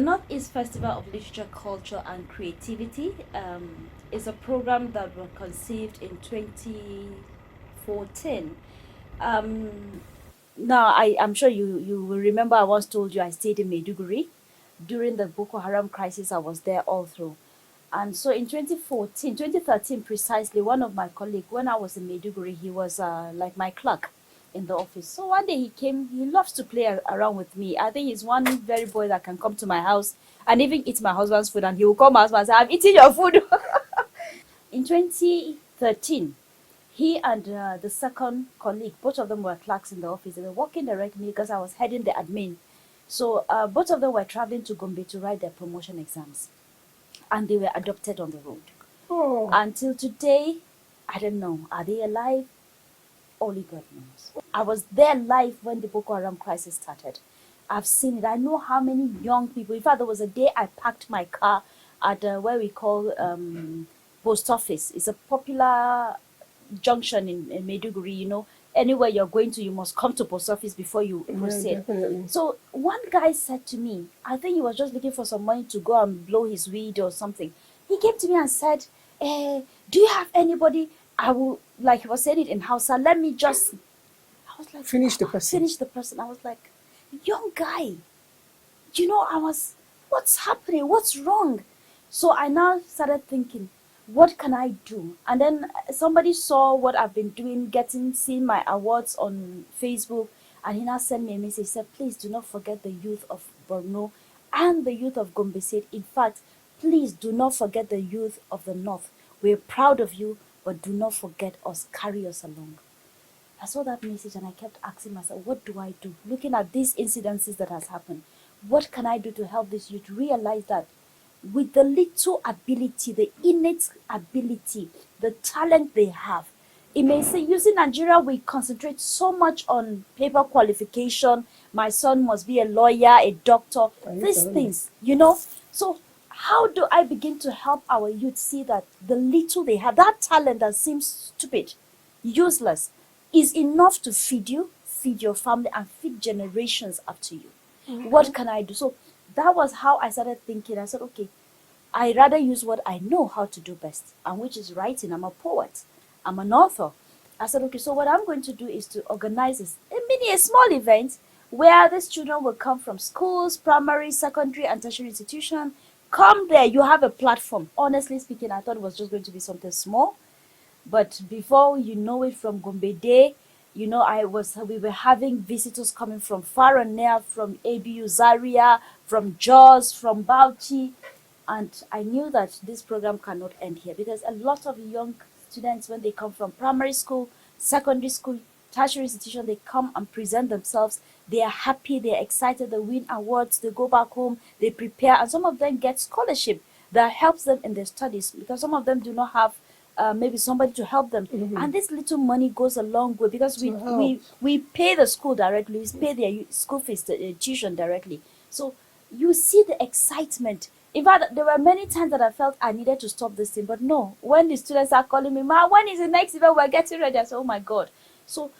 Northeast Festival of Literature, Culture and Creativity is a program that was conceived in 2014. Um, Now, I'm sure you will remember I once told you I stayed in Maiduguri. During the Boko Haram crisis, I was there all through. And so in 2014, 2013 precisely, one of my colleagues, when I was in Maiduguri, he was like my clerk in the office. So one day he came, he loves to play around with me. I think he's one very boy that can come to my house and even eat my husband's food, and he will come out and say, "I'm eating your food." In 2013, he and the second colleague, both of them were clerks in the office. They were working directly because I was heading the admin. So both of them were traveling to Gombe to write their promotion exams, and they were adopted on the road. Oh, Until today, I don't know. Are they alive? Only God knows. I was there live when the Boko Haram crisis started. I've seen it. I know how many young people. In fact, there was a day I parked my car at where we call post office. It's a popular junction in Maiduguri. Anywhere you're going to, you must come to post office before you yeah, proceed. definitely. So one guy said to me, I think he was just looking for some money to go and blow his weed or something. He came to me and said, do you have anybody? I will, like he was saying it in Hausa, let me just, I was like, Finish the person. finish the person. I was like, young guy, I was, what's happening? What's wrong? So I now started thinking, what can I do? And then somebody saw what I've been doing, seeing my awards on Facebook, and he now sent me a message, said, please do not forget the youth of Borno and the youth of Gombe State. In fact, please do not forget the youth of the North. We're proud of you, but do not forget us. Carry us along. I saw that message and I kept asking myself, what do I do? Looking at these incidences that has happened, what can I do to help this youth realize that with the little ability, the innate ability, the talent they have, it may say, using Nigeria, we concentrate so much on paper qualification. My son must be a lawyer, a doctor, these things, So how do I begin to help our youth see that the little they have, that talent that seems stupid, useless, is enough to feed you, feed your family, and feed generations after you? What can I do? So that was how I started thinking. I said, okay, I rather use what I know how to do best, and which is writing. I'm a poet. I'm an author. I said, okay, so what I'm going to do is to organize a small event where these children will come from schools, primary, secondary, and tertiary institution. Come there, you have a platform. Honestly speaking, I thought it was just going to be something small. But before you know it, from Gombe Day, we were having visitors coming from far and near, from ABU Zaria, from Jos, from Bauchi. And I knew that this program cannot end here, because a lot of young students, when they come from primary school, secondary school, tertiary institution, they come and present themselves. They are happy, they are excited, they win awards, they go back home, they prepare, and some of them get scholarship that helps them in their studies, because some of them do not have maybe somebody to help them. And this little money goes a long way, because we pay the school directly, we pay their school fees, the tuition directly. So you see the excitement. In fact, there were many times that I felt I needed to stop this thing, but no. When the students are calling me, Ma, when is the next event? We're getting ready. I said, oh my God. So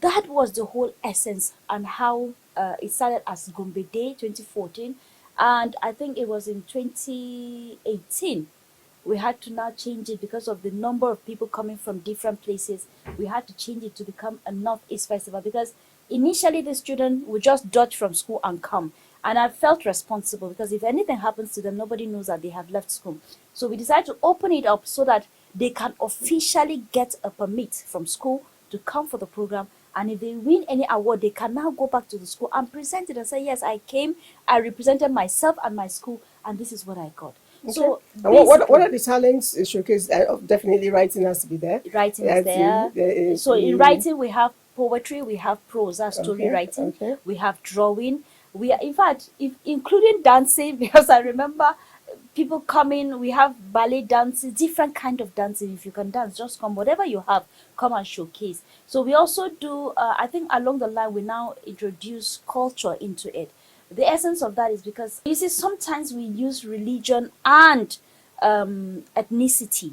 that was the whole essence, and how it started as Gombe Day 2014. And I think it was in 2018 we had to now change it, because of the number of people coming from different places. We had to change it to become a Northeast Festival, because initially the students would just dodge from school and come. And I felt responsible, because if anything happens to them, nobody knows that they have left school. So we decided to open it up so that they can officially get a permit from school to come for the program. And if they win any award, they can now go back to the school and present it and say, yes, I came, I represented myself and my school, and this is what I got. Okay. So And what are the talents showcased? Definitely writing has to be there. writing is there. So in writing, we have poetry, we have prose, that's story writing. Okay. We have drawing. We are, in fact, including dancing, because I remember people coming. We have ballet dancing, different kind of dancing. If you can dance, just come. Whatever you have, come and showcase. So we also do. I think along the line, we now introduce culture into it. The essence of that is because, you see, sometimes we use religion and ethnicity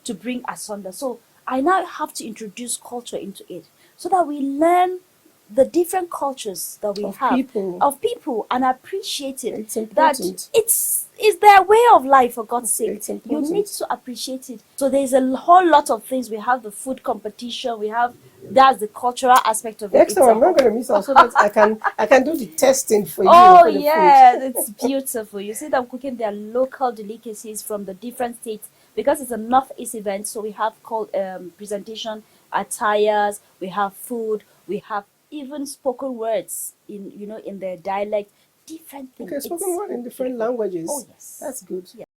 to bring asunder. So I now have to introduce culture into it, so that we learn the different cultures that we Of have people. and appreciate it. It's That important. it's their way of life, for God's sake. It's You important. need to appreciate it. So there's a whole lot of things. We have the food competition. We have that's the cultural aspect of it. Next time, I'm not going to miss out so that I can do the testing for you. Oh For the yeah, food. it's beautiful. You see them cooking their local delicacies from the different states because it's a Northeast event. So we have called presentation, attires, we have food, we have even spoken words in in their dialect, different things. Okay, spoken word in different languages. Oh yes. That's good. Yeah.